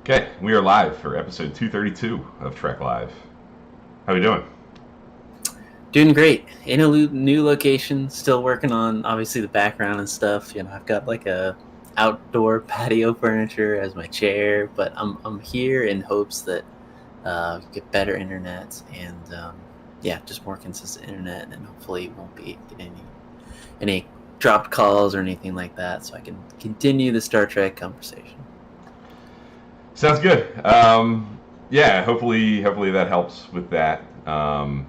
Okay, we are live for episode 232 of Trek Live. How are we doing? Doing great. In a new location, still working on obviously the background and stuff. I've got like a outdoor patio furniture as my chair, but I'm here in hopes that get better internet and yeah, just more consistent internet, and hopefully won't be getting any dropped calls or anything like that, so I can continue the Star Trek conversation. Sounds good. Yeah, hopefully that helps with that. Our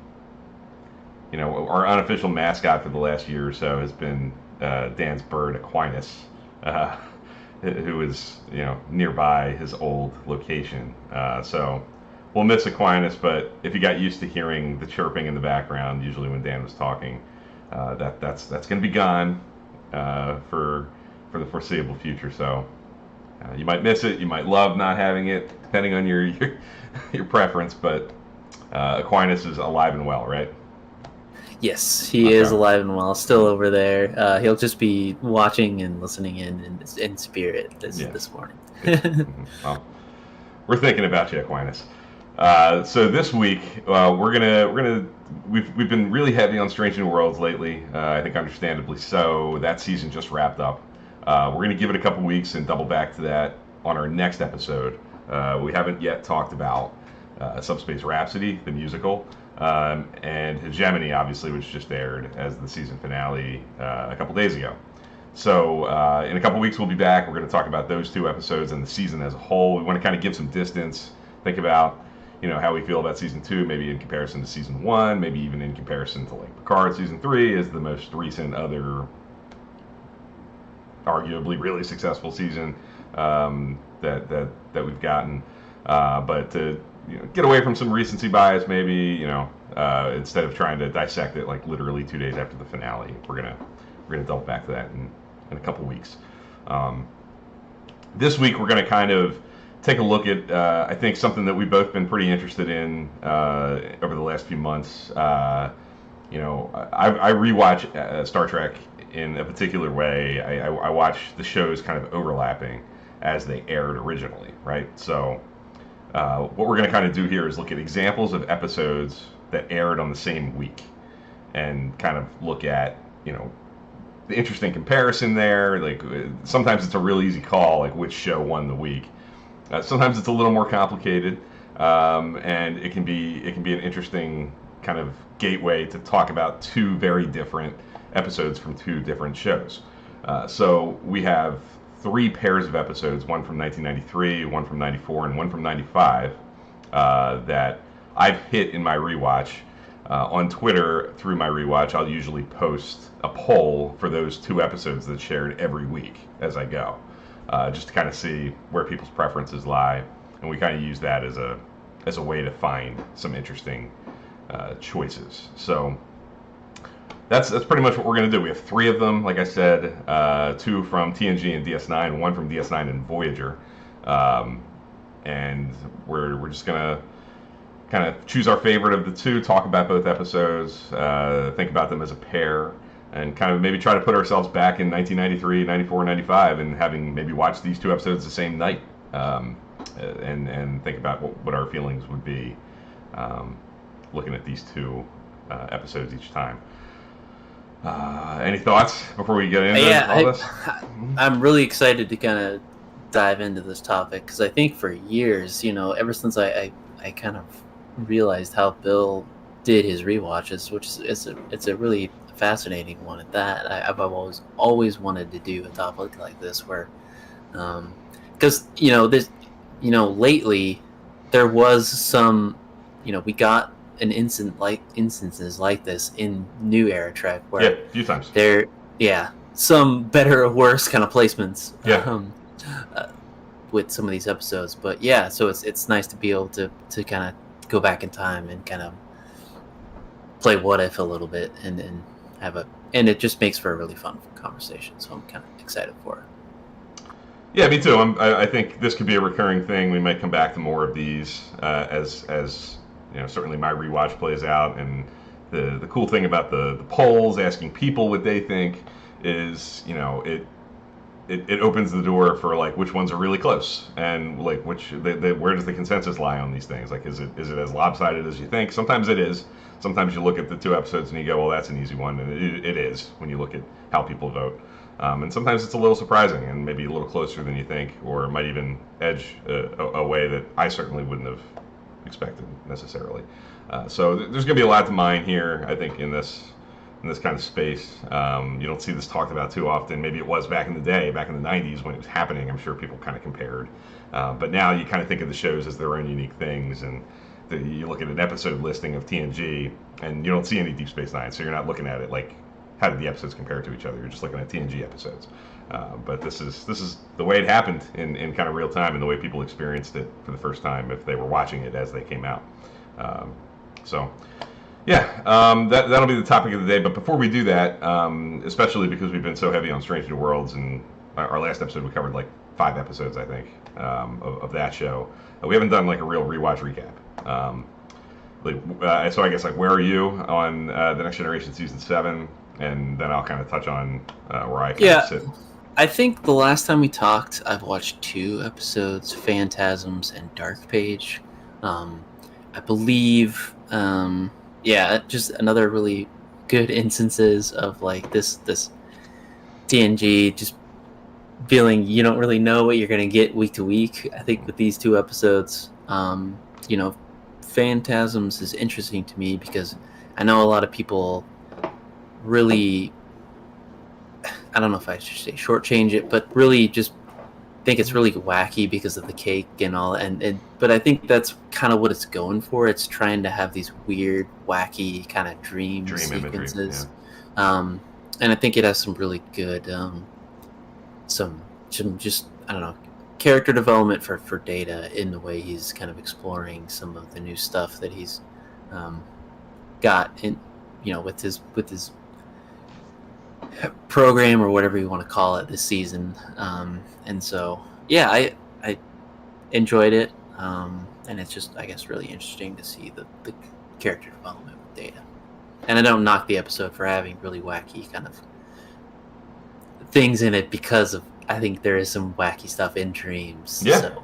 unofficial mascot for the last year or so has been Dan's bird Aquinas, uh, who is nearby his old location. So we'll miss Aquinas, but if you got used to hearing the chirping in the background, usually when Dan was talking, that's going to be gone for the foreseeable future. So you might miss it, you might love not having it, depending on your preference. But Aquinas is alive and well, right? Yes, he is Okay. alive and well, still over there. He'll just be watching and listening in spirit Yes. this morning. Good. Well, we're thinking about you, Aquinas. So this week we've been really heavy on Strange New Worlds lately. I think understandably so. That season just wrapped up. We're gonna give it a couple weeks and double back to that on our next episode. We haven't yet talked about Subspace Rhapsody, the musical, and Hegemony, obviously, which just aired as the season finale a couple days ago. So in a couple weeks we'll be back. We're going to talk about those two episodes and the season as a whole. We want to kind of give some distance, think about how we feel about season two, maybe in comparison to season one, maybe even in comparison to like Picard season three is the most recent other arguably really successful season that we've gotten. But to get away from some recency bias, maybe instead of trying to dissect it like literally 2 days after the finale, we're gonna double back to that in a couple weeks. Um, this week we're gonna kind of take a look at I think something that we've both been pretty interested in over the last few months. I rewatch Star Trek in a particular way. I watch the shows kind of overlapping as they aired originally, right? So what we're going to kind of do here is look at examples of episodes that aired on the same week and kind of look at, the interesting comparison there. Like sometimes it's a real easy call, like which show won the week. Sometimes it's a little more complicated, and it can be an interesting kind of gateway to talk about two very different episodes from two different shows. So we have three pairs of episodes, one from 1993, one from 94, and one from 95, that I've hit in my rewatch. On Twitter, through my rewatch, I'll usually post a poll for those two episodes that's shared every week as I go, just to kind of see where people's preferences lie, and we kind of use that as a way to find some interesting choices. So that's pretty much what we're going to do. We have three of them, like I said, two from TNG and DS9, one from DS9 and Voyager, and we're just going to kind of choose our favorite of the two, talk about both episodes, think about them as a pair, and kind of maybe try to put ourselves back in 1993, 94, 95, and having maybe watched these two episodes the same night, and think about what our feelings would be looking at these two episodes each time. Any thoughts before we get into Yeah, all this? I'm really excited to kind of dive into this topic because I think for years, ever since I kind of realized how Bill did his rewatches, which is it's a really fascinating one at that. I've always wanted to do a topic like this where, because this, lately there was some, we got instances like this in New Era Trek Yeah, where a few times. there, yeah, some better or worse kind of placements. Yeah. Uh, with some of these episodes, but yeah, so it's nice to be able to kind of go back in time and kind of play what if a little bit and and it just makes for a really fun conversation. So I'm kind of excited for it. Yeah, me too. I think this could be a recurring thing. We might come back to more of these as certainly my rewatch plays out. And the cool thing about the polls, asking people what they think, is it opens the door for like which ones are really close and like where does the consensus lie on these things? Like, is it as lopsided as you think? Sometimes it is. Sometimes you look at the two episodes and you go, well, that's an easy one, and it is when you look at how people vote. And sometimes it's a little surprising and maybe a little closer than you think, or it might even edge a way that I certainly wouldn't have expected necessarily. So there's going to be a lot to mine here, I think, in this kind of space. You don't see this talked about too often. Maybe it was back in the day, back in the 90s when it was happening. I'm sure people kind of compared. But now you kind of think of the shows as their own unique things. And you look at an episode listing of TNG and you don't see any Deep Space Nine. So you're not looking at it like, how did the episodes compare to each other? You're just looking at TNG episodes. But this is the way it happened in kind of real time and the way people experienced it for the first time if they were watching it as they came out. So yeah, that'll be the topic of the day. But before we do that, especially because we've been so heavy on Strange New Worlds, and our last episode we covered like 5 episodes, I think, of that show. We haven't done like a real rewatch recap. So I guess like where are you on the Next Generation season 7, and then I'll kind of touch on where I kind of sit. I think the last time we talked, I've watched 2 episodes, Phantasms and Dark Phage. I believe. Yeah, just another really good instances of like this TNG just feeling you don't really know what you're going to get week to week. I think with these 2 episodes, Phantasms is interesting to me because I know a lot of people really, I don't know if I should say shortchange it, but really just think it's really wacky because of the cake and all, but I think that's kind of what it's going for. It's trying to have these weird, wacky kind of dream sequences, imagery, yeah. And I think it has some really good, some just I don't know, character development for Data in the way he's kind of exploring some of the new stuff that he's got in, with his program or whatever you want to call it this season. And so, yeah, I enjoyed it. And it's just, I guess, really interesting to see the character development with Data. And I don't knock the episode for having really wacky kind of things in it because of, I think there is some wacky stuff in Dreams. Yeah. So,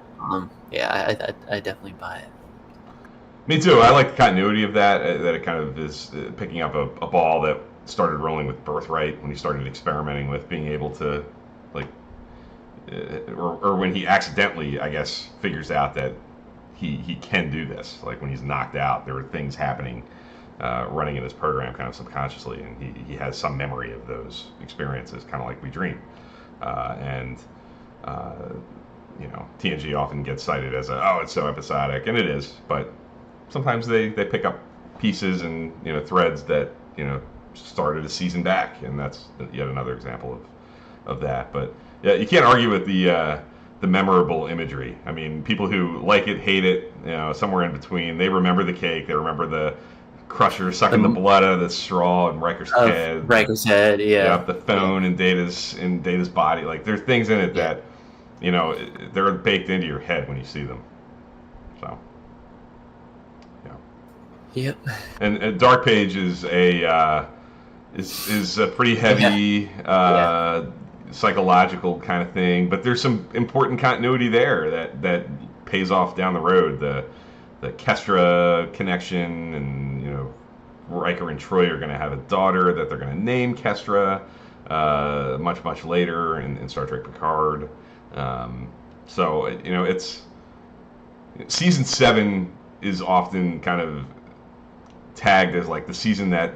yeah, I definitely buy it. Me too. I like the continuity of that it kind of is picking up a ball that started rolling with Birthright when he started experimenting with being able to, like, or when he accidentally, I guess, figures out that he can do this. Like when he's knocked out, there are things happening, running in his program kind of subconsciously, and he has some memory of those experiences, kind of like we dream. TNG often gets cited as it's so episodic, and it is, but sometimes they pick up pieces and threads that started a season back, and that's yet another example of that. But yeah, you can't argue with the memorable imagery. I mean, people who like it, hate it, somewhere in between. They remember the cake. They remember the Crusher sucking the blood out of the straw and Riker's head. Riker's head, yeah. The phone in Data's body. Like there's things in it that they're baked into your head when you see them. So. Yep. And Dark Phage is a pretty heavy psychological kind of thing, but there's some important continuity there that pays off down the road. The Kestra connection, and Riker and Troy are going to have a daughter that they're going to name Kestra much later in Star Trek Picard. So it's season 7 is often kind of tagged as like the season that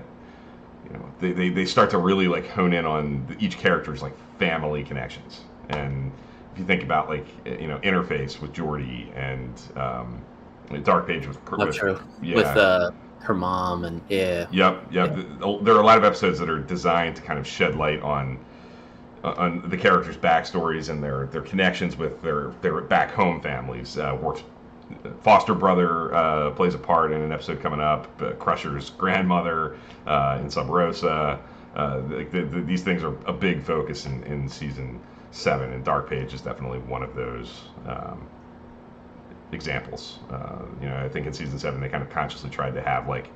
they start to really like hone in on each character's like family connections. And if you think about like Interface with Geordi and Dark Phage with her mom and Yep. There are a lot of episodes that are designed to kind of shed light on the characters' backstories and their connections with their back home families. Worf's foster brother plays a part in an episode coming up. Crusher's grandmother in Sub Rosa. These things are a big focus in season 7, and Dark Phage is definitely one of those examples. I think in season 7 they kind of consciously tried to have like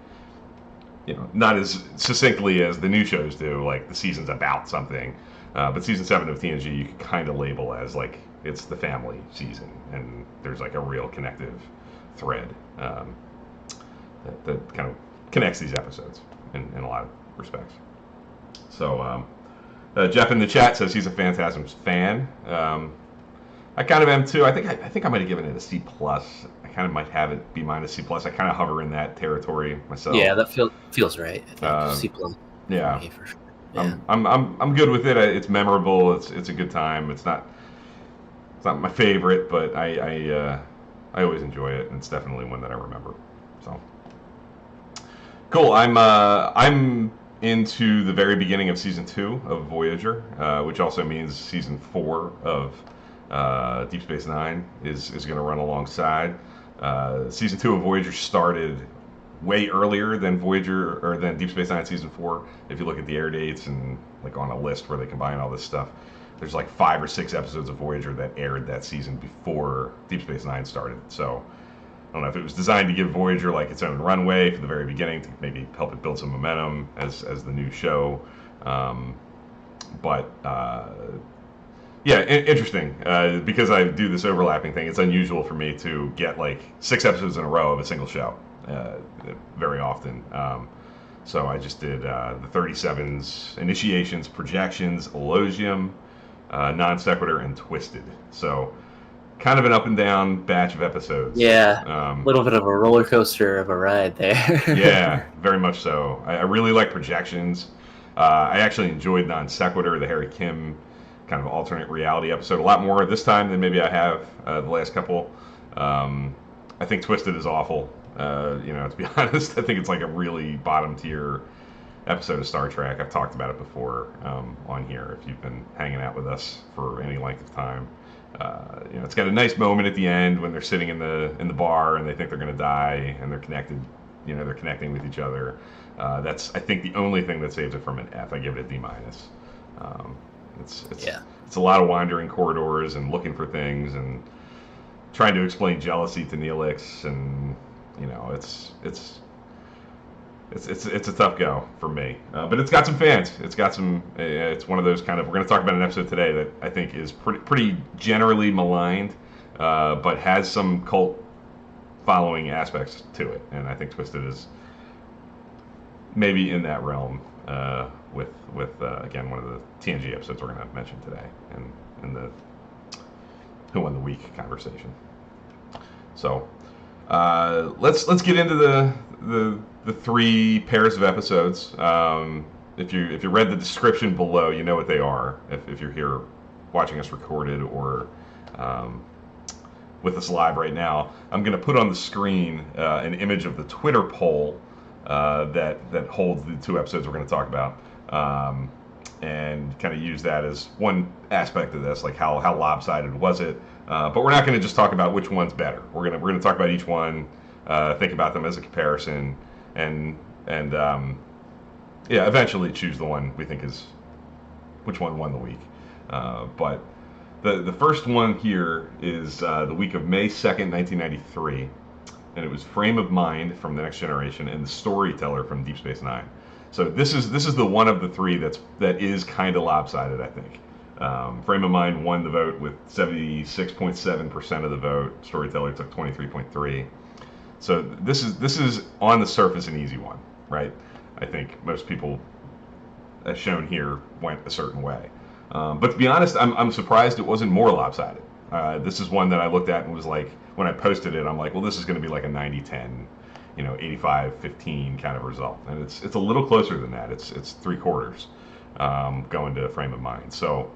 not as succinctly as the new shows do, like the season's about something. But season 7 of TNG, you can kind of label as like it's the family season, and there's like a real connective thread that kind of connects these episodes in a lot of respects. So Jeff in the chat says he's a Phantasms fan. I kind of am too. I think I might have given it a C plus. I kind of might have it B minus C plus. I kind of hover in that territory myself. Yeah, that feels right. I think C plus. Yeah, for sure. Yeah. I'm good with it. It's memorable. It's a good time. It's not my favorite, but I always enjoy it, and it's definitely one that I remember. So cool. I'm into the very beginning of season 2 of Voyager, which also means season 4 of Deep Space Nine is going to run alongside. Season 2 of Voyager started way earlier than Voyager or than Deep Space Nine season 4. If you look at the air dates and like on a list where they combine all this stuff, there's like 5 or 6 episodes of Voyager that aired that season before Deep Space Nine started. So I don't know if it was designed to give Voyager like its own runway for the very beginning to maybe help it build some momentum as the new show. Yeah, interesting. Because I do this overlapping thing, it's unusual for me to get like 6 episodes in a row of a single show very often. So I just did the 37s, Initiations, Projections, Elogium, Non Sequitur, and Twisted. So kind of an up and down batch of episodes. Yeah, a little bit of a roller coaster of a ride there. Yeah, very much so. I really like Projections. I actually enjoyed Non Sequitur, the Harry Kim kind of alternate reality episode, a lot more this time than maybe I have the last couple. I think Twisted is awful. To be honest, I think it's like a really bottom tier episode of Star Trek. I've talked about it before on here if you've been hanging out with us for any length of time. It's got a nice moment at the end when they're sitting in the bar and they think they're going to die and they're connected. They're connecting with each other. That's, I think, the only thing that saves it from an F. I give it a D minus. It's a lot of wandering corridors and looking for things and trying to explain jealousy to Neelix, and it's a tough go for me. But it's got some fans. It's got some. It's one of those kind of. We're going to talk about an episode today that I think is pretty generally maligned, but has some cult following aspects to it, and I think Twisted is maybe in that realm. With again, one of the TNG episodes we're going to mention today, and in the Who Won the Week conversation. So let's get into the 3 pairs of episodes. If you read the description below, you know what they are. If you're here watching us recorded or with us live right now, I'm going to put on the screen an image of the Twitter poll that holds the 2 episodes we're going to talk about, and kind of use that as one aspect of this, like how lopsided was it. But we're not going to just talk about which one's better. We're gonna talk about each one, think about them as a comparison, and eventually choose the one we think is which one won the week. But the first one here is the week of May 2nd, 1993. And it was Frame of Mind from The Next Generation and The Storyteller from Deep Space Nine. So this is the one of the 3 that is kind of lopsided, I think. Frame of Mind won the vote with 76.7% of the vote. Storyteller took 23.3%. So this is on the surface an easy one, right? I think most people, as shown here, went a certain way. But to be honest, I'm surprised it wasn't more lopsided. This is one that I looked at and was like, when I posted it, I'm like, well, this is going to be like a 90-10, 85-15 kind of result. And it's a little closer than that. It's 3/4 going to Frame of Mind. So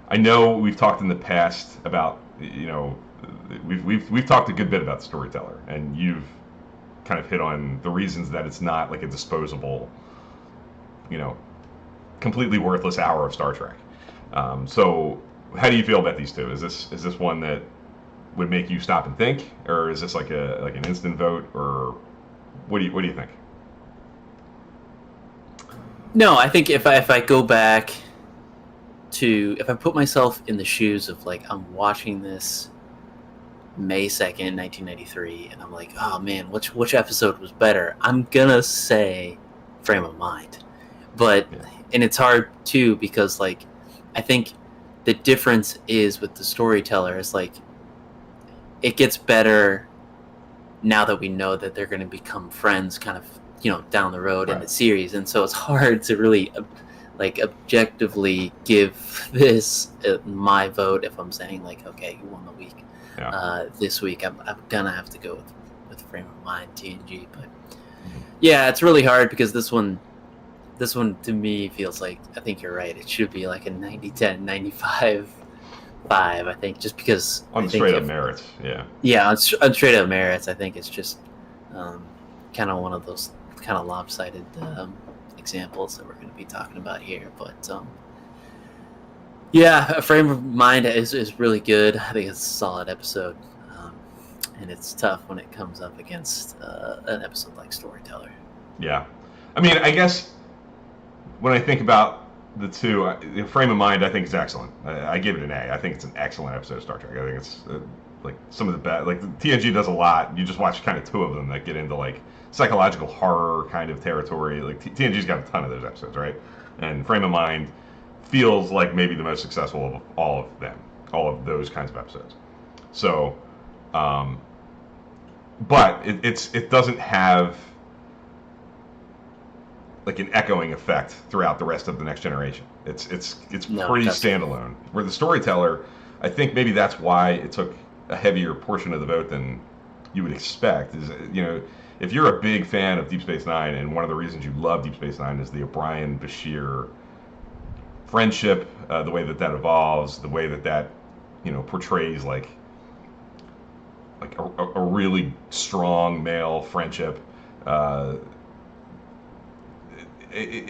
I know we've talked in the past about, we've talked a good bit about The Storyteller, and you've kind of hit on the reasons that it's not like a disposable, completely worthless hour of Star Trek. So how do you feel about these 2? Is this one that would make you stop and think, or is this like an instant vote, or what do you think? No, I think if I go back to, if I put myself in the shoes of like, I'm watching this May 2nd, 1993, and I'm like, oh man, which episode was better? I'm gonna say frame of mind. But Yeah. and it's hard too because like I think the difference is with the Storyteller is like it gets better now that we know that they're going to become friends kind of, you know, down the road in the Right. series. And so it's hard to really like objectively give this my vote if I'm saying like, okay, you won the week. Yeah. This week I'm gonna have to go with Frame of Mind TNG. But yeah, it's really hard because this one to me feels like, I think you're right, it should be like a 90-10, 95-5, I think, just because On I the think straight up merits, yeah. Yeah, on straight up merits, I think it's just kind of one of those kind of lopsided examples that we're going to be talking about here. But yeah, A Frame of Mind is really good. I think it's a solid episode. And it's tough when it comes up against an episode like Storyteller. Yeah. I mean, I guess when I think about the two, Frame of Mind, I think is excellent. I give it an A. I think it's an excellent episode of Star Trek. I think it's like some of the best. Like the TNG does a lot. You just watch kind of two of them that get into like psychological horror kind of territory. Like TNG's got a ton of those episodes, right? And Frame of Mind feels like maybe the most successful of all of them, all of those kinds of episodes. So, but it doesn't have like an echoing effect throughout the rest of the Next Generation. It's No, pretty definitely. standalone. Where the Storyteller, I think maybe that's why it took a heavier portion of the vote than you would expect. Is, you know, if you're a big fan of Deep Space Nine, and one of the reasons you love Deep Space Nine is the O'Brien Bashir friendship, the way that evolves, the way that you know portrays like a really strong male friendship. Uh,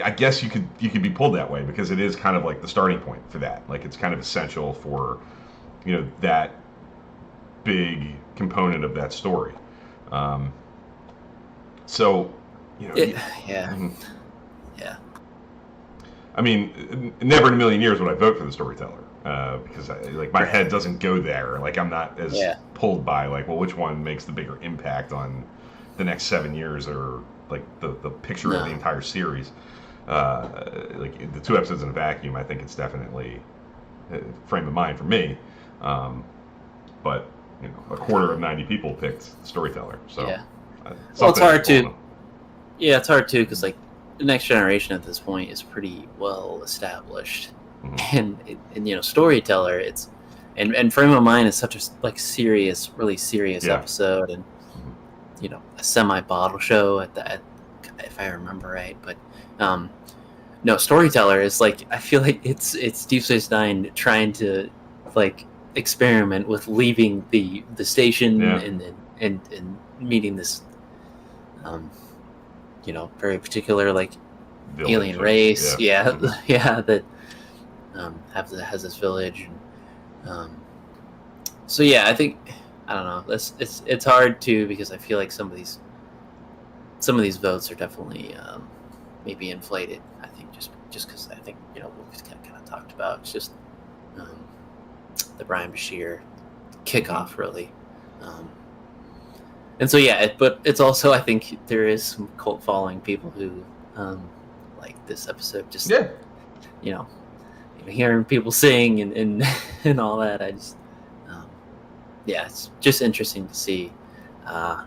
I guess you could be pulled that way because it is kind of like the starting point for that. Like it's kind of essential for, you know, that big component of that story. Um, so, you know, Yeah. mhm. Yeah. I mean, never in a million years would I vote for the Storyteller because like my head doesn't go there. Like I'm not as pulled by like, well, which one makes the bigger impact on the next 7 years or like the picture of the entire series. Like the two episodes in a vacuum, I think it's definitely Frame of Mind for me. But you know, a quarter of 90 people picked Storyteller. So yeah. Well, it's hard to. them. Yeah, it's hard too because like the Next Generation at this point is pretty well established, and you know, Storyteller, it's and Frame of Mind is such a like serious, really serious episode, and you know, a semi-bottle show at if I remember right. But no, Storyteller is like, I feel like it's Deep Space Nine trying to like experiment with leaving the station and meeting this you know, very particular like village, alien race, that has this village. And, so yeah, I think, I don't know. It's hard too because I feel like some of these votes are definitely maybe inflated. I think just because I think, you know, what we've kind of talked about. It's just the Brian Bashir kickoff really, and so yeah. But it's also, I think there is some cult following people who like this episode. Just you know, hearing people sing and and all that. I just yeah, it's just interesting to see. I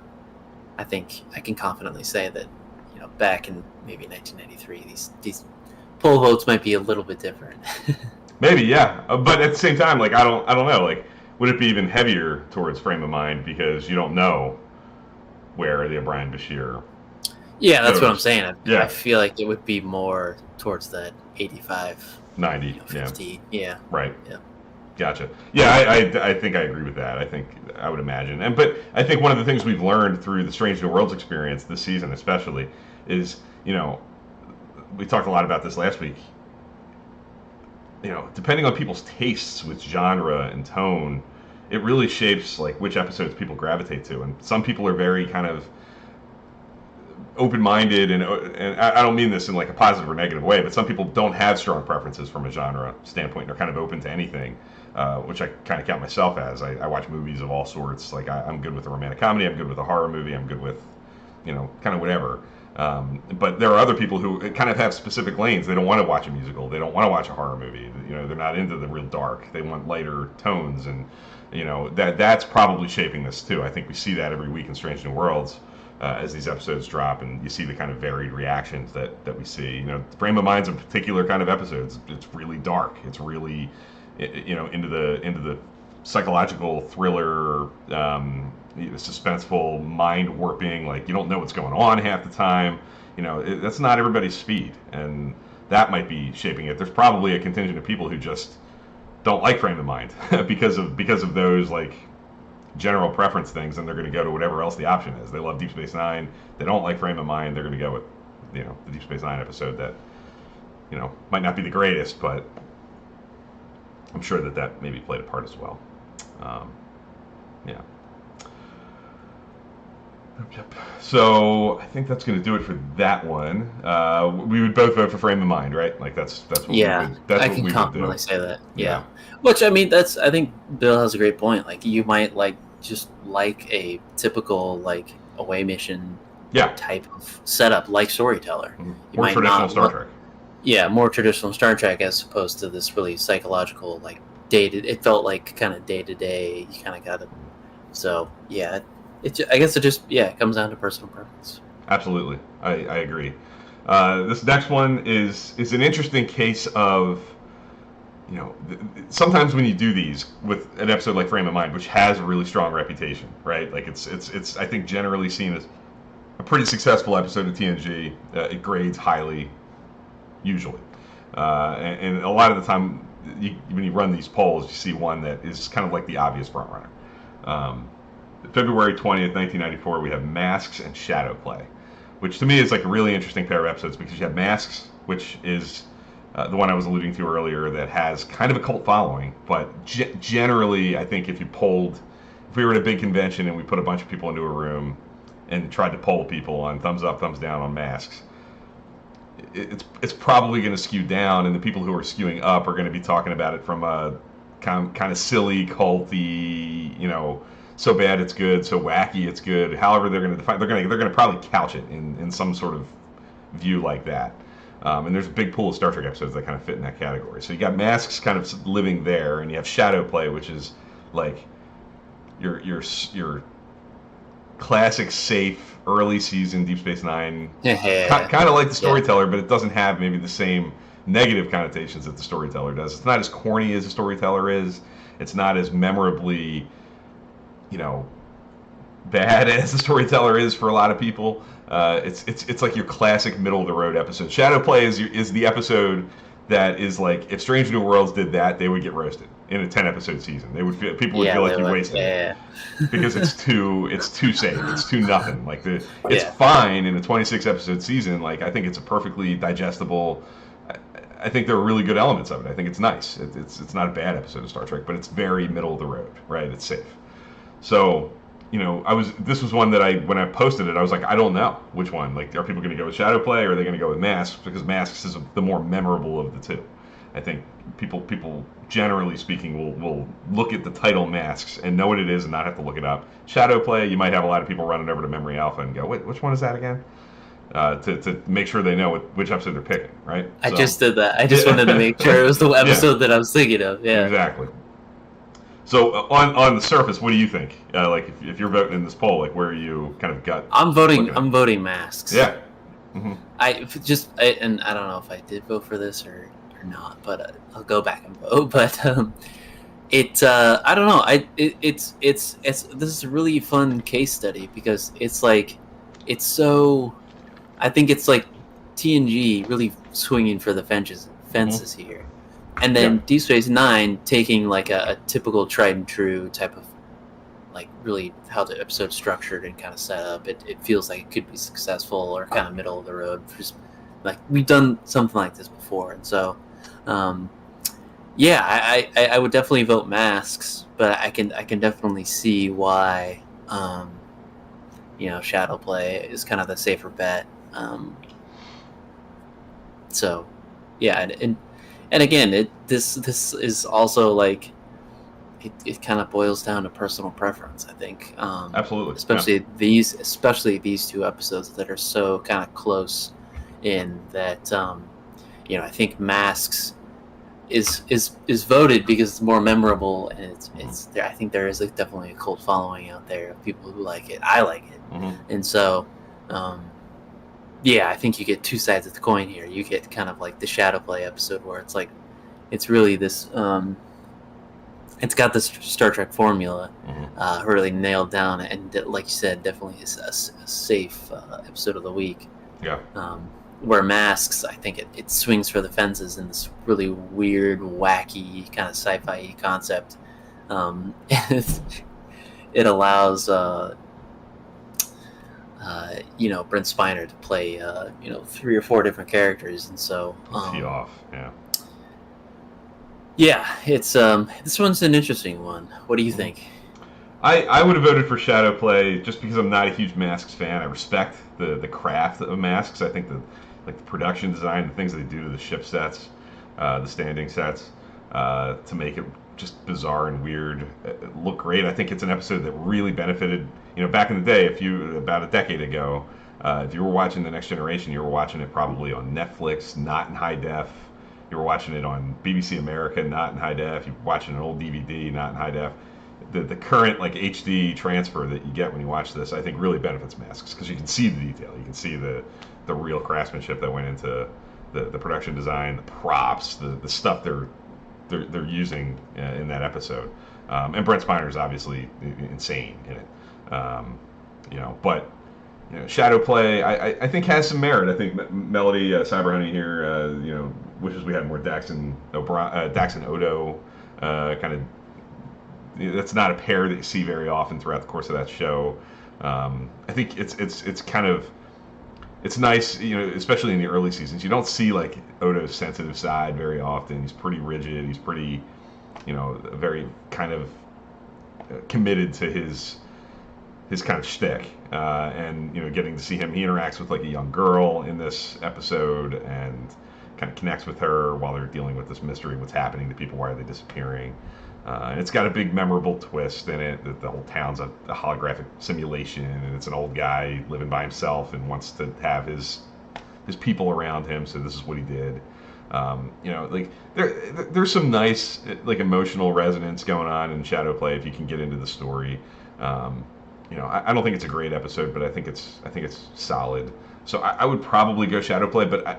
think I can confidently say that, you know, back in maybe 1993, these poll votes might be a little bit different. Maybe, yeah, but at the same time, like I don't know, like would it be even heavier towards Frame of Mind because you don't know where the O'Brien Bashir? Yeah, that's what I'm saying. I feel like it would be more towards that 85, 90, you know, 50. Yeah. Right. Yeah. Gotcha. Yeah, I think I agree with that. I think I would imagine, but I think one of the things we've learned through the Strange New Worlds experience this season, especially, is, you know, we talked a lot about this last week. You know, depending on people's tastes with genre and tone, it really shapes like which episodes people gravitate to. And some people are very kind of open-minded, and I don't mean this in like a positive or negative way, but some people don't have strong preferences from a genre standpoint. They're kind of open to anything, which I kind of count myself as. I watch movies of all sorts. Like I'm good with a romantic comedy. I'm good with a horror movie. I'm good with, kind of whatever. But there are other people who kind of have specific lanes. They don't want to watch a musical. They don't want to watch a horror movie. They're not into the real dark. They want lighter tones, and that's probably shaping this too. I think we see that every week in Strange New Worlds as these episodes drop, and you see the kind of varied reactions that we see. Frame of Mind's a particular kind of episodes. It's really dark. It's really into the psychological thriller, suspenseful, mind warping. Like you don't know what's going on half the time. That's not everybody's speed, and that might be shaping it. There's probably a contingent of people who just don't like Frame of Mind because of those like general preference things, and they're going to go to whatever else the option is. They love Deep Space Nine. They don't like Frame of Mind. They're going to go with the Deep Space Nine episode that might not be the greatest, but I'm sure that maybe played a part as well. Yeah. Yep. So I think that's going to do it for that one. We would both vote for Frame of Mind, right? Like that's what yeah. I can confidently say that. Yeah. Which I mean, I think Bill has a great point. Like you might just like a typical like away mission type of setup, like Storyteller. More traditional Star Trek. Yeah, more traditional Star Trek as opposed to this really psychological like it felt like kind of day to day. You kind of got it. So yeah. I guess it comes down to personal preference. Absolutely, I agree. This next one is an interesting case of, sometimes when you do these with an episode like Frame of Mind, which has a really strong reputation, right? Like it's I think generally seen as a pretty successful episode of TNG. It grades highly, usually, and a lot of the time when you run these polls, you see one that is kind of like the obvious front runner. February 20th, 1994, we have Masks and Shadowplay, which to me is like a really interesting pair of episodes because you have Masks, which is the one I was alluding to earlier that has kind of a cult following, but generally I think if we were at a big convention and we put a bunch of people into a room and tried to poll people on thumbs up, thumbs down on Masks, it's probably going to skew down, and the people who are skewing up are going to be talking about it from a kind of silly, culty, so bad it's good, so wacky it's good. However, they're going to define. They're going to probably couch it in some sort of view like that. And there's a big pool of Star Trek episodes that kind of fit in that category. So you got Masks kind of living there, and you have Shadowplay, which is like your classic, safe, early season Deep Space Nine, kind of like the Storyteller, but it doesn't have maybe the same negative connotations that the Storyteller does. It's not as corny as the Storyteller is. It's not as memorably bad as the Storyteller is for a lot of people. It's like your classic middle of the road episode. Shadowplay is the episode that is like, if Strange New Worlds did that, they would get roasted in a 10 episode season. People would feel like you wasted it because it's too safe. It's too nothing. Like it's fine in a 26 episode season. Like I think it's a perfectly digestible. I think there are really good elements of it. I think it's nice. It's not a bad episode of Star Trek, but it's very middle of the road, right? It's safe. So, this was one that when I posted it, I was like, I don't know which one. Like, are people going to go with Shadowplay or are they going to go with Masks? Because Masks is the more memorable of the two. I think people generally speaking will look at the title Masks and know what it is and not have to look it up. Shadowplay, you might have a lot of people running over to Memory Alpha and go, wait, which one is that again? To make sure they know which episode they're picking, right? I just did that. I just wanted to make sure it was the episode that I was thinking of. Yeah, exactly. So on the surface, what do you think? Like if you're voting in this poll, like where are you kind of gut? I'm voting Masks. Yeah. Mm-hmm. I don't know if I did vote for this or not, but I'll go back and vote. But I don't know. It's this is a really fun case study because it's like I think it's like TNG really swinging for the fences here. And then Deep Space Nine taking like a typical tried and true type of like really how the episode's structured and kind of set up. It feels like it could be successful or kind of middle of the road. Just like we've done something like this before, and so I would definitely vote Masks, but I can definitely see why Shadowplay is kind of the safer bet. And again, this is also like it kind of boils down to personal preference, I think. Absolutely. Especially these two episodes that are so kind of close in that, I think Masks is voted because it's more memorable, and it's there. I think there is definitely a cult following out there of people who like it. I like it, and so I think you get two sides of the coin here. You get kind of like the Shadowplay episode where it's like it's really this. It's got this Star Trek formula really nailed down, and like you said, definitely is a safe episode of the week. Yeah. Where Masks, I think it swings for the fences in this really weird, wacky kind of sci-fi concept. It allows Brent Spiner to play 3 or 4 different characters, and so tee off. It's this one's an interesting one. What do you think? I would have voted for Shadowplay just because I'm not a huge Masks fan. I respect the craft of Masks. I think the production design, the things they do to the ship sets, the standing sets, to make it just bizarre and weird look great. I think it's an episode that really benefited. Back in the day, about a decade ago, if you were watching The Next Generation, you were watching it probably on Netflix, not in high def. You were watching it on BBC America, not in high def. You were watching an old DVD, not in high def. The current HD transfer that you get when you watch this, I think, really benefits Masks because you can see the detail. You can see the real craftsmanship that went into the production design, the props, the stuff they're using in that episode. And Brent Spiner is obviously insane in it. But Shadowplay, I think has some merit. I think Melody Cyberhoney here, wishes we had more Dax and Odo kind of. That's not a pair that you see very often throughout the course of that show. I think it's kind of it's nice, especially in the early seasons. You don't see like Odo's sensitive side very often. He's pretty rigid. He's pretty, very kind of committed to his kind of shtick. And getting to see him, he interacts with like a young girl in this episode and kind of connects with her while they're dealing with this mystery, what's happening to people, why are they disappearing. And it's got a big memorable twist in it that the whole town's a holographic simulation, and it's an old guy living by himself and wants to have his people around him, so this is what he did. There's some nice emotional resonance going on in Shadowplay if you can get into the story. I don't think it's a great episode, but I think it's solid. So I would probably go Shadowplay, but I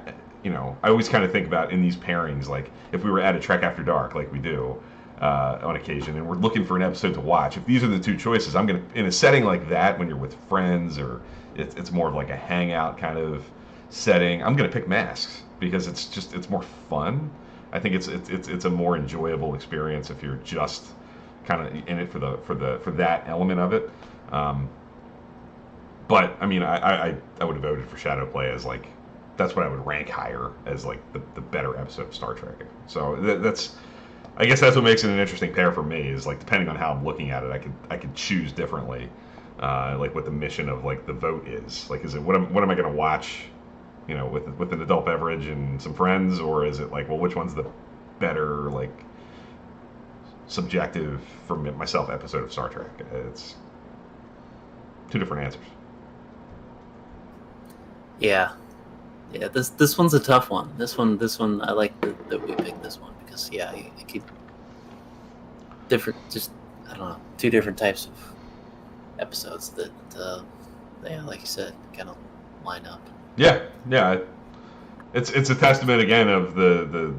always kind of think about in these pairings, like if we were at a Trek After Dark, like we do. On occasion, and we're looking for an episode to watch. If these are the two choices, I'm gonna, in a setting like that, when you're with friends or it's more of like a hangout kind of setting, I'm gonna pick Masks because it's more fun. I think it's a more enjoyable experience if you're just kind of in it for that element of it. But I mean, I would have voted for Shadowplay as like that's what I would rank higher as like the better episode of Star Trek. So that's. I guess that's what makes it an interesting pair for me is like depending on how I'm looking at it, I could choose differently, like what the mission of like the vote is. Like, is it what am I going to watch, with an adult beverage and some friends, or is it like, well, which one's the better like subjective for myself episode of Star Trek? It's two different answers. Yeah. This one's a tough one. This one I like that we picked this one. Yeah, it could different. Just I don't know, two different types of episodes that, like you said, kind of line up. Yeah. It's a testament again of the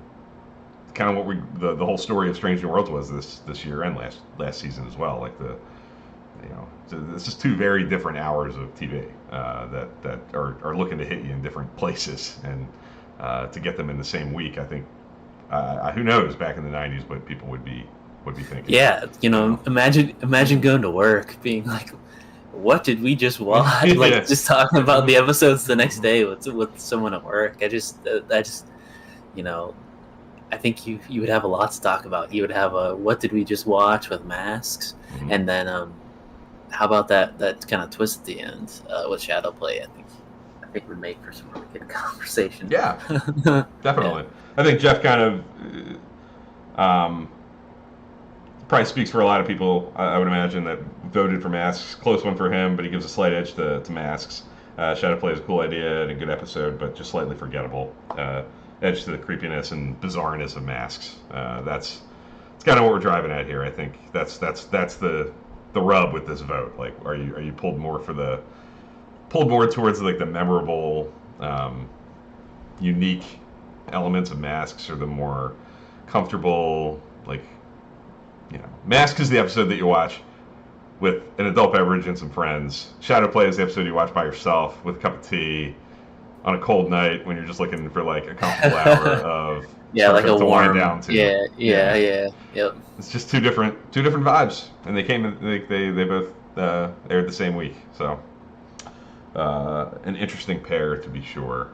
kind of what the whole story of Strange New Worlds was this year and last season as well. Like it's just two very different hours of TV that are looking to hit you in different places, and to get them in the same week, I think. Who knows back in the 90s what people would be thinking. Yeah, imagine going to work being like, what did we just watch? Like just talking about the episodes the next day with someone at work. I think you would have a lot to talk about. You would have a what did we just watch with Masks, and then how about that kind of twist at the end with Shadowplay? I think would make for some really good conversation. Yeah, definitely. Yeah. I think Jeff kind of probably speaks for a lot of people. I would imagine that voted for Masks. Close one for him, but he gives a slight edge to Masks. Shadowplay is a cool idea and a good episode, but just slightly forgettable. Edge to the creepiness and bizarreness of Masks. That's kind of what we're driving at here. I think that's the rub with this vote. Like, are you pulled more towards like the memorable, unique elements of Masks, or the more comfortable, like, Masks is the episode that you watch with an adult beverage and some friends. Shadowplay is the episode you watch by yourself with a cup of tea on a cold night when you're just looking for like a comfortable hour of like a to warm wind down to. Yep. It's just two different vibes, and they came in, they both aired the same week, so an interesting pair to be sure.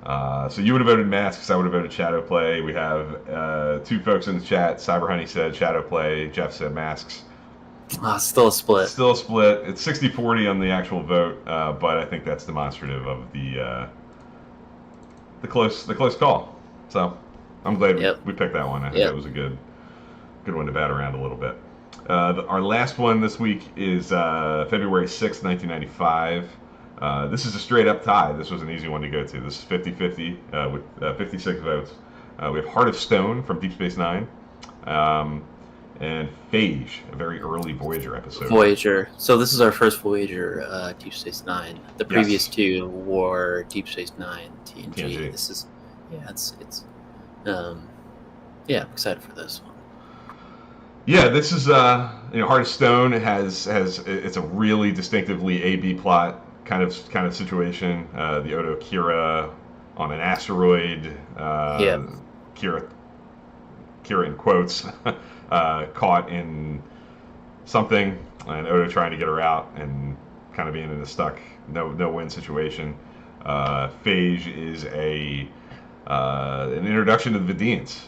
So you would have voted Masks, I would have voted Shadowplay. We have two folks in the chat. Cyber Honey said Shadowplay, Jeff said Masks. Still a split. Still a split. It's 60-40 on the actual vote, but I think that's demonstrative of the close call. So I'm glad we picked that one. I think that was a good one to bat around a little bit. Our last one this week is February 6th, 1995. This is a straight up tie. This was an easy one to go to. This is 50-50 with 56 votes. We have Heart of Stone from Deep Space Nine. And Phage, a very early Voyager episode. Voyager. So this is our first Voyager, Deep Space Nine. The previous two were Deep Space Nine, TNG. This is, I'm excited for this one. Yeah, this is Heart of Stone has it's a really distinctively A/B plot kind of situation. The Odo Kira on an asteroid. Kira in quotes. Caught in something, and Odo trying to get her out, and kind of being in a stuck no-win situation. Phage is an introduction to the Vidians.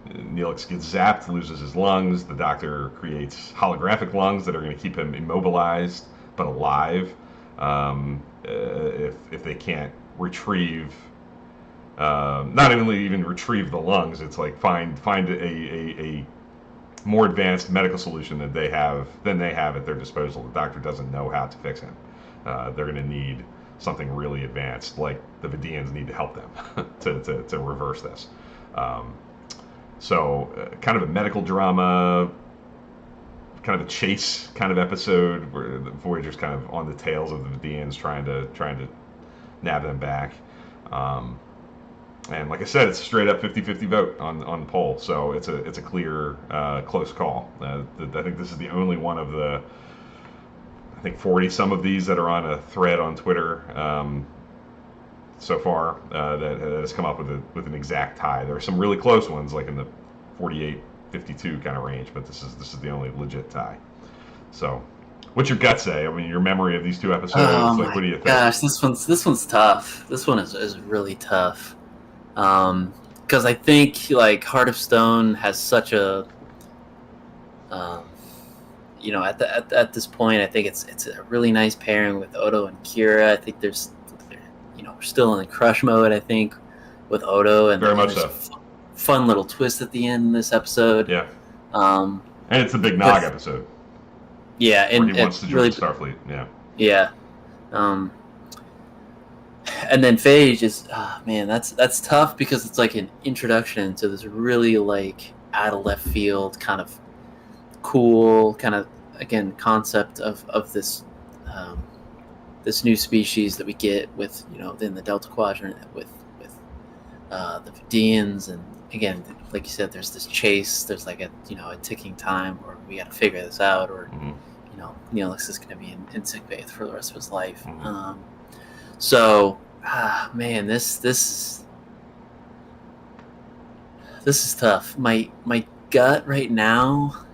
Neelix gets zapped, loses his lungs. The Doctor creates holographic lungs that are going to keep him immobilized but alive. If they can't retrieve, not even retrieve the lungs, it's like find a more advanced medical solution than they have at their disposal. The Doctor doesn't know how to fix him. They're going to need something really advanced, like the Vidians need to help them to reverse this. So kind of a medical drama, kind of a chase kind of episode where the Voyager's kind of on the tails of the Vidians trying to nab them back. And like I said, it's a straight up 50-50 vote on the poll, so it's a clear close call. I think this is the only one of the 40 some of these that are on a thread on Twitter so far that has come up with an exact tie. There are some really close ones, like in the 48-52 kind of range, but this is the only legit tie. So, what's your gut say? I mean, your memory of these two episodes. What do you think? Gosh, this one's tough. This one is really tough. Because I think like Heart of Stone has such a, at this point, I think it's a really nice pairing with Odo and Kira. I think we're still in crush mode. I think with Odo, and very much so. Fun little twist at the end of this episode. Yeah. And it's the Big Nog episode. Yeah, and where he wants to join Starfleet. Yeah. Yeah. And then Phage is, that's tough because it's like an introduction to this really like out of left field kind of cool kind of, again, concept of this this new species that we get with in the Delta Quadrant with the Vidians, and again, like you said, there's this chase. There's like a ticking time where we got to figure this out, or Neelix is going to be in sick bay for the rest of his life. So, this is tough. My gut right now,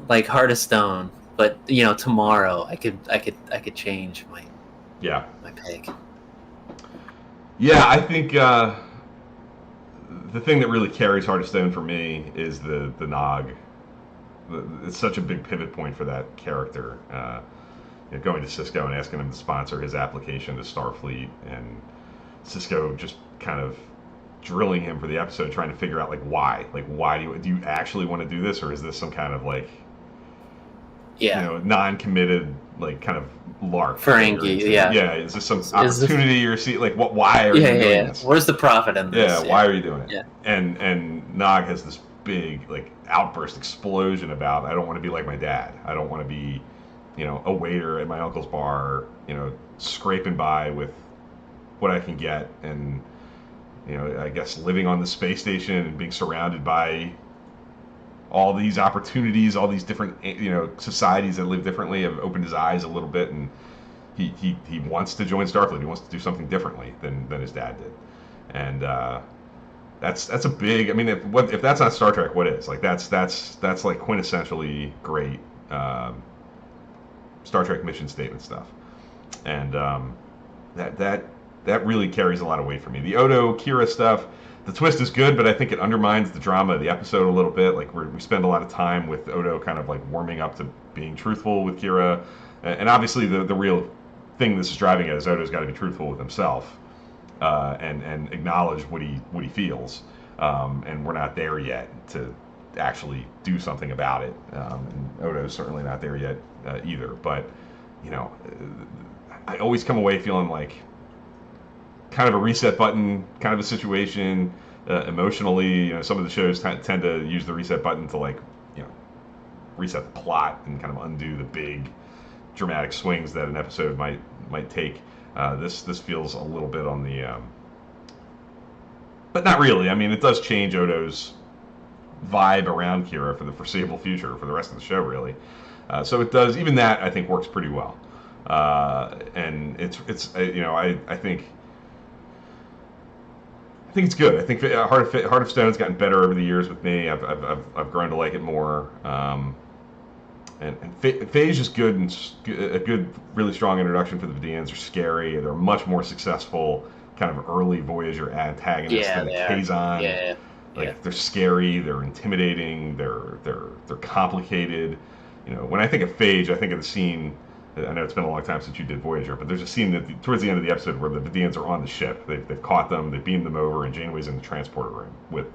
like Heart of Stone, but tomorrow I could change my pick. Yeah, I think the thing that really carries Heart of Stone for me is the Nog. It's such a big pivot point for that character. Going to Cisco and asking him to sponsor his application to Starfleet, and Cisco just kind of drilling him for the episode, trying to figure out like why do you actually want to do this, or is this some kind of like non-committed like kind of lark Ferengi, yeah. Yeah, is this some opportunity you're seeing? Like, why are you doing this? Where's the profit in this? Yeah, why are you doing it? Yeah. And Nog has this big like outburst explosion about, I don't want to be like my dad. I don't want to be, a waiter at my uncle's bar, scraping by with what I can get, and I guess living on the space station and being surrounded by all these opportunities, all these different societies that live differently have opened his eyes a little bit, and he wants to join Starfleet. He wants to do something differently than his dad did, and that's a big. I mean, if that's not Star Trek, what is? Like that's like quintessentially great Star Trek mission statement stuff, and that really carries a lot of weight for me. The Odo Kira stuff. The twist is good, but I think it undermines the drama of the episode a little bit. Like we spend a lot of time with Odo kind of like warming up to being truthful with Kira, and obviously the real thing this is driving at is Odo's got to be truthful with himself, and acknowledge what he feels, and we're not there yet to actually do something about it. And Odo's certainly not there yet either. But I always come away feeling like kind of a reset button kind of a situation emotionally. Some of the shows tend to use the reset button to like reset the plot and kind of undo the big dramatic swings that an episode might take. This feels a little bit on the but not really. I mean, it does change Odo's vibe around Kira for the foreseeable future, for the rest of the show really. So it does, even that I think works pretty well, and it's I think it's good. I think Heart of Stone's gotten better over the years with me. I've grown to like it more. And Phage is good, and a good, really strong introduction for the Vidians. They're scary. They're much more successful kind of early Voyager antagonists than Kazon. They're scary. They're intimidating. They're complicated. When I think of Phage, I think of the scene. I know it's been a long time since you did Voyager, but there's a scene towards the end of the episode where the Vidians are on the ship. They've caught them, they beamed them over, and Janeway's in the transporter room with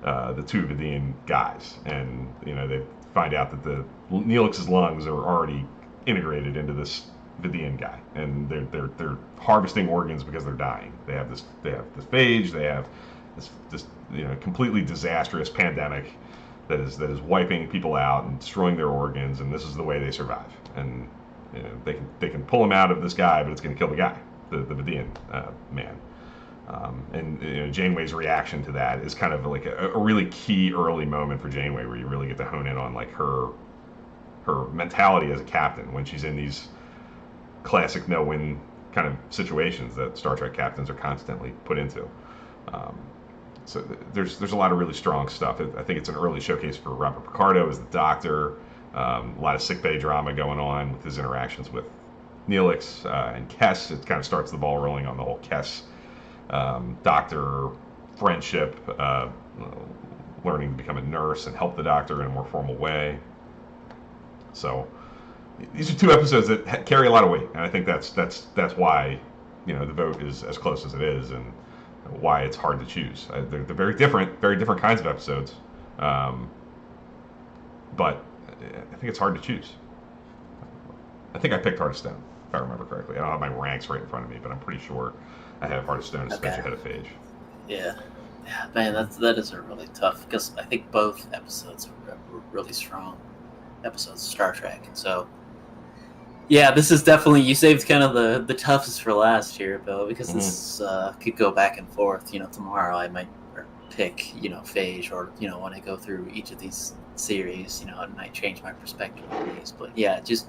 the two Vidian guys. And they find out that the Neelix's lungs are already integrated into this Vidian guy, and they're harvesting organs because they're dying. They have this phage. They have this completely disastrous pandemic that is wiping people out and destroying their organs, and this is the way they survive. And they can pull him out of this guy, but it's going to kill the guy, the Vidian man. And Janeway's reaction to that is kind of like a really key early moment for Janeway, where you really get to hone in on like her mentality as a captain when she's in these classic no-win kind of situations that Star Trek captains are constantly put into. So there's a lot of really strong stuff. I think it's an early showcase for Robert Picardo as the Doctor. A lot of sickbay drama going on with his interactions with Neelix and Kes. It kind of starts the ball rolling on the whole Kes Doctor friendship, learning to become a nurse and help the Doctor in a more formal way. So these are two episodes that carry a lot of weight, and I think that's why the vote is as close as it is, and why it's hard to choose. They're very different kinds of episodes, but I think it's hard to choose. I think I picked Heart of Stone, if I remember correctly. I don't have my ranks right in front of me, but I'm pretty sure I have Heart of Stone especially ahead of Phage. Yeah, man, that is a really tough, because I think both episodes were really strong episodes of Star Trek. So, yeah, this is definitely, you saved kind of the toughest for last here, Bill, because this could go back and forth. Tomorrow I might pick, Phage, or, when I go through each of these series, it might change my perspective on these. But yeah, just,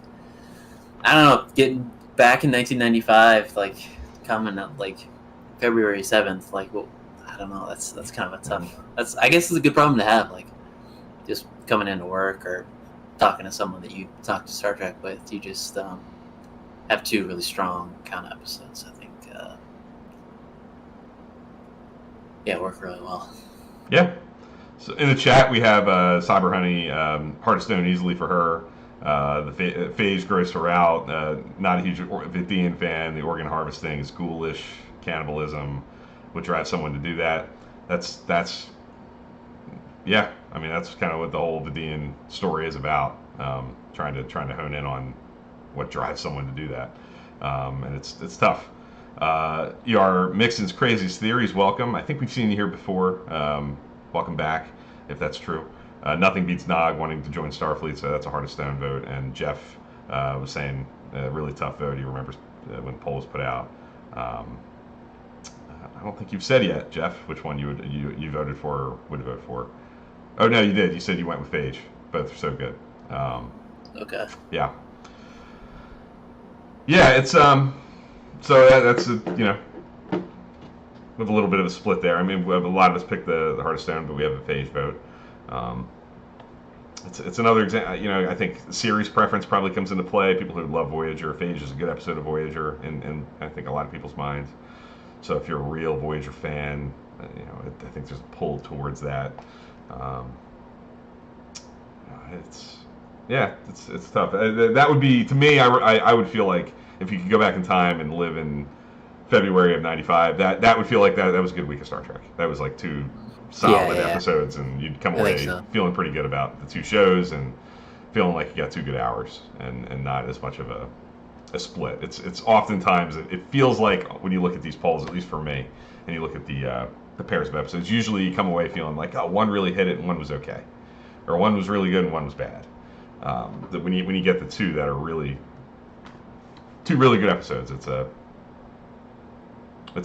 I don't know, getting back in 1995, like, coming up, like, February 7th, like, well, I don't know, that's kind of a tough, I guess it's a good problem to have, like, just coming into work or talking to someone that you talk to Star Trek with, you just have two really strong kind of episodes, I think, work really well. Yeah. So in the chat, we have Cyber Honey, Heart of Stone easily for her. The Phage gross her out. Not a huge Vidian fan. The organ harvesting is ghoulish. Cannibalism. what drives someone to do that. That's yeah. I mean, that's kind of what the whole Vidian story is about. Trying to hone in on what drives someone to do that, and it's tough. You are Mixon's craziest theories. Welcome. I think we've seen you here before. Welcome back, if that's true. Nothing beats Nog wanting to join Starfleet, so that's a Heart of Stone vote. And Jeff was saying a really tough vote. He remembers when poll was put out. I don't think you've said yet, Jeff, which one you voted for or would vote for. Oh no, you did. You said you went with Phage. Both are so good. Okay. Yeah. Yeah, it's So that's we have a little bit of a split there. I mean, we have a lot of us picked the Heart of Stone, but we have a Phage vote. It's another example. I think series preference probably comes into play. People who love Voyager, Phage is a good episode of Voyager, in I think a lot of people's minds. So if you're a real Voyager fan, I think there's a pull towards that. It's tough. That would be, to me. I would feel like if you could go back in time and live in February of '95, that would feel like that was a good week of Star Trek. That was like two solid episodes, and you'd come away feeling pretty good about the two shows and feeling like you got 2 good hours and not as much of a split. It's oftentimes it feels like when you look at these polls, at least for me, and you look at the pairs of episodes, usually you come away feeling like, oh, one really hit it and one was okay, or one was really good and one was bad. When you get the two that are really two really good episodes, it's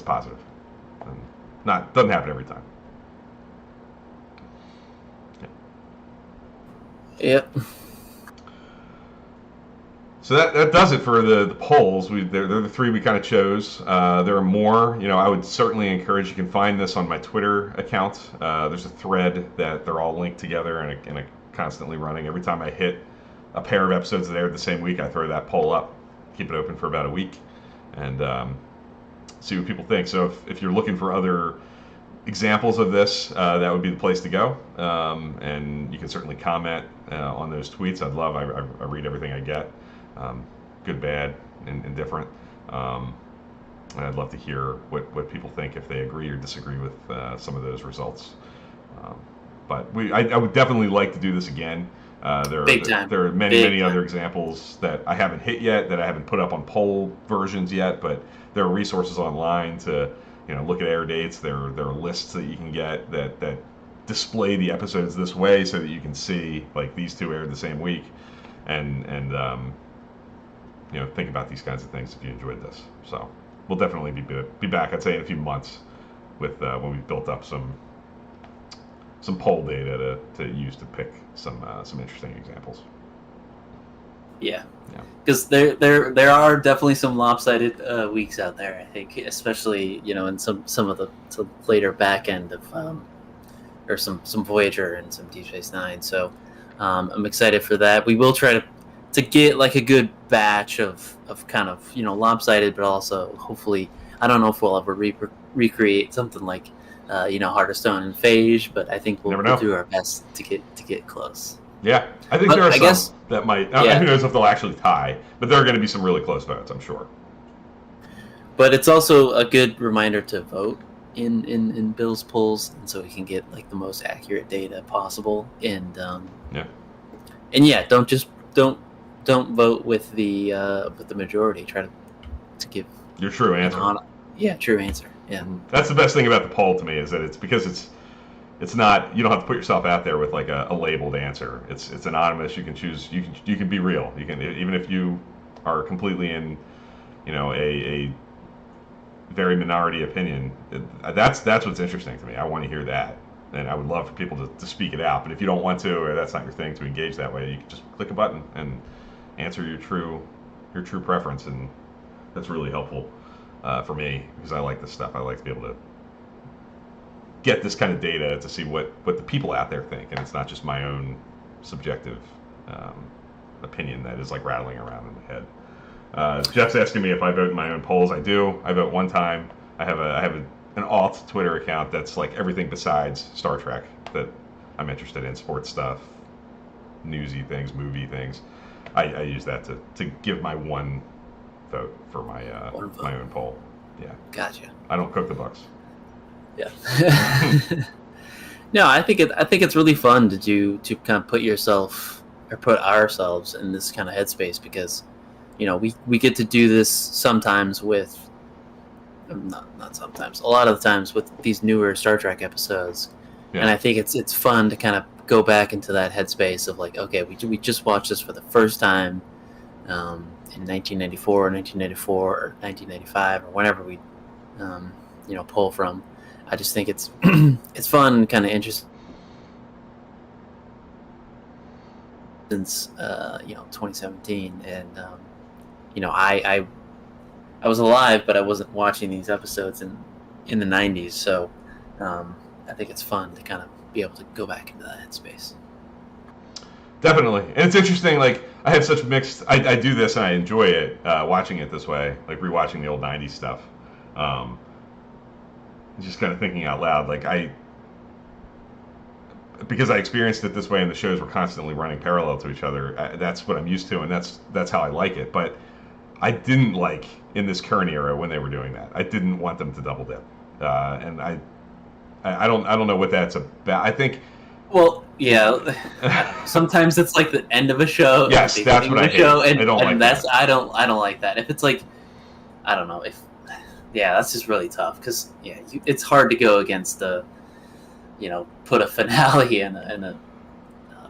positive. And doesn't happen every time. Yep. So that does it for the polls. They're the three we kind of chose. There are more. I would certainly encourage, you can find this on my Twitter account. There's a thread that they're all linked together and constantly running. Every time I hit a pair of episodes that aired the same week, I throw that poll up, keep it open for about a week, and see what people think. So if you're looking for other examples of this, that would be the place to go. And you can certainly comment on those tweets. I'd love. I read everything I get, good, bad, and indifferent. And I'd love to hear what people think, if they agree or disagree with some of those results. But I would definitely like to do this again. There are many other examples that I haven't hit yet, that I haven't put up on poll versions yet, but there are resources online to look at air dates. There are lists that you can get that display the episodes this way, so that you can see, like, these two aired the same week, and think about these kinds of things if you enjoyed this. So we'll definitely be back, I'd say, in a few months with when we've built up some poll data to use to pick some interesting examples. Yeah, because there are definitely some lopsided weeks out there. I think, especially in some of the later back end of or some Voyager and some Deep Space Nine. So I'm excited for that. We will try to get like a good batch of kind of lopsided, but also hopefully, I don't know if we'll ever recreate something like Heart of Stone and Phage, but I think we'll do our best to get close. Yeah, I think there are some that might. Who knows if they'll actually tie, but there are going to be some really close votes, I'm sure. But it's also a good reminder to vote in Bill's polls, and so we can get like the most accurate data possible. And don't vote with the majority. Try to give your true answer. True answer. Yeah, that's the best thing about the poll to me, is that it's not, you don't have to put yourself out there with like a labeled answer. It's anonymous. You can choose. You can be real. You can, even if you are completely in a very minority opinion. That's what's interesting to me. I want to hear that, and I would love for people to speak it out. But if you don't want to, or that's not your thing to engage that way, you can just click a button and answer your true preference, and that's really helpful for me, because I like this stuff. I like to be able to get this kind of data to see what the people out there think, and it's not just my own subjective opinion that is like rattling around in my head. Jeff's asking me if I vote in my own polls. I do. I vote one time. I have an alt Twitter account that's like everything besides Star Trek that I'm interested in: sports stuff, newsy things, movie things. I use that to give my one vote for my own poll. Yeah. Gotcha. I don't cook the books. Yeah. No, I think it's really fun to kind of put yourself or put ourselves in this kind of headspace because, we get to do this sometimes with not sometimes, a lot of the times with these newer Star Trek episodes, and I think it's fun to kind of go back into that headspace of like, okay, we just watched this for the first time in 1994, 1994, or 1995, or whenever we pull from. I just think it's it's fun, kind of interesting. Since 2017, and I was alive, but I wasn't watching these episodes in the 90s, so I think it's fun to kind of be able to go back into that headspace. Definitely, and it's interesting. Like I have such mixed. I do this and I enjoy it watching it this way, like rewatching the old '90s stuff. Um, just kind of thinking out loud, like because I experienced it this way, and the shows were constantly running parallel to each other. That's what I'm used to, and that's how I like it. But I didn't like in this current era when they were doing that. I didn't want them to double dip, and I don't know what that's about. I think. Well, yeah. Sometimes it's like the end of a show. Yes, that's what I hate. Show, and, I don't like that's that. I don't like that. If it's like, I don't know if. Yeah, that's just really tough because it's hard to go against the, put a finale and a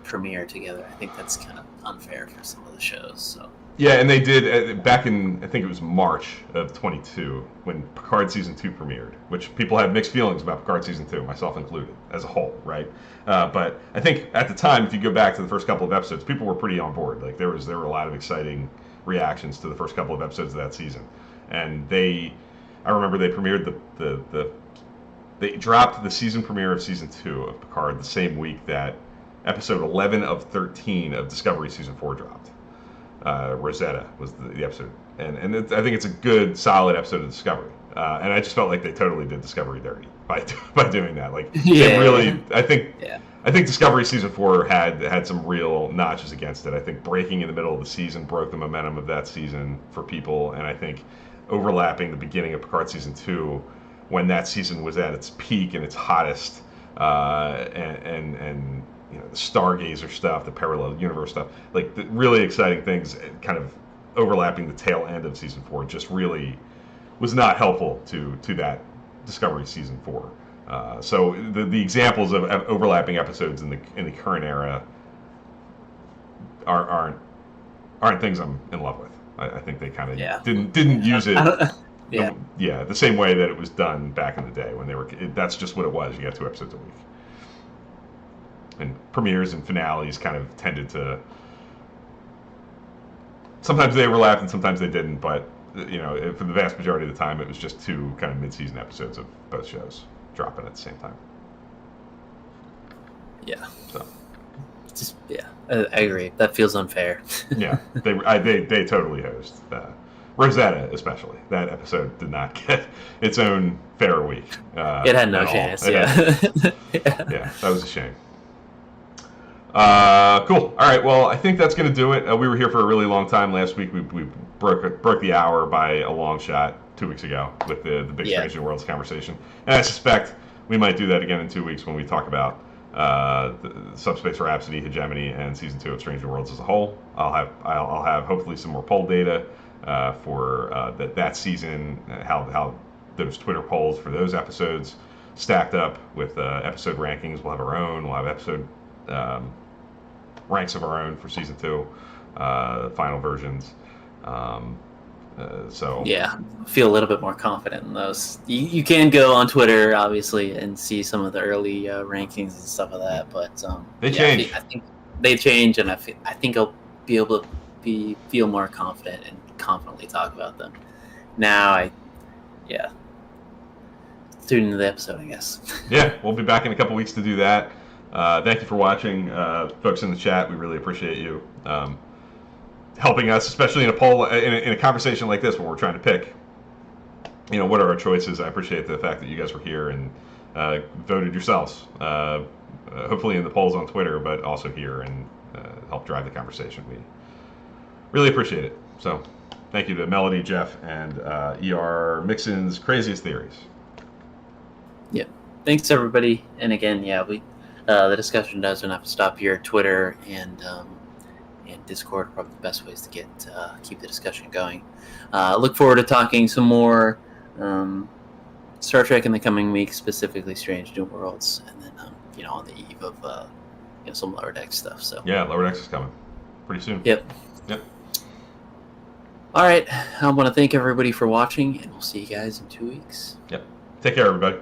premiere together. I think that's kind of unfair for some of the shows. So. Yeah, and they did back in, I think it was March of 22 when Picard season 2 premiered, which people have mixed feelings about Picard season 2, myself included, as a whole, right? But I think at the time, if you go back to the first couple of episodes, people were pretty on board. Like there were a lot of exciting reactions to the first couple of episodes of that season, and I remember they premiered they dropped the season premiere of season 2 of Picard the same week that episode 11 of 13 of Discovery season 4 dropped. Rosetta was the episode, and I think it's a good, solid episode of Discovery. And I just felt like they totally did Discovery dirty by doing that. Like they really, I think Discovery season 4 had some real notches against it. I think breaking in the middle of the season broke the momentum of that season for people, and I think overlapping the beginning of Picard season 2 when that season was at its peak and its hottest, and the Stargazer stuff, the parallel universe stuff, like the really exciting things, kind of overlapping the tail end of season 4, just really was not helpful to that Discovery season 4. So the examples of overlapping episodes in the current era aren't things I'm in love with. I think they kind of didn't use it. The same way that it was done back in the day when they were. That's just what it was. You got 2 episodes a week. And premieres and finales kind of tended to. Sometimes they overlapped and sometimes they didn't, but for the vast majority of the time, it was just 2 kind of mid-season episodes of both shows dropping at the same time. Yeah. So. I agree. That feels unfair. Yeah, they totally hosed. Rosetta, especially, that episode did not get its own fair week. It had no chance. Yeah, that was a shame. Cool. All right. Well, I think that's going to do it. We were here for a really long time last week. We broke the hour by a long shot 2 weeks ago with the Big Strange New Worlds conversation, and I suspect we might do that again in 2 weeks when we talk about the Subspace Rhapsody, Hegemony, and season 2 of Strange New Worlds as a whole. I'll have hopefully some more poll data for that season, how those Twitter polls for those episodes stacked up with episode rankings. We'll have our own. We'll have episode ranks of our own for season 2, final versions. So feel a little bit more confident in those. You can go on Twitter, obviously, and see some of the early rankings and stuff of that, but they change. I think they change, and I think I'll be able to feel more confident and confidently talk about them. Now, tune into the episode, I guess. Yeah, we'll be back in a couple weeks to do that. Thank you for watching, folks in the chat. We really appreciate you helping us, especially in a poll, in a conversation like this when we're trying to pick, what are our choices. I appreciate the fact that you guys were here and voted yourselves, hopefully in the polls on Twitter, but also here, and help drive the conversation. We really appreciate it. So thank you to Melody, Jeff, and ER Mixon's Craziest Theories. Yep. thanks everybody. And again, yeah, we the discussion doesn't have to stop here. Twitter and Discord are probably the best ways to keep the discussion going. Look forward to talking some more Star Trek in the coming weeks, specifically Strange New Worlds, and then on the eve of some Lower Decks stuff. So yeah, Lower Decks is coming pretty soon. Yep. All right, I want to thank everybody for watching, and we'll see you guys in 2 weeks. Yep. Take care, everybody.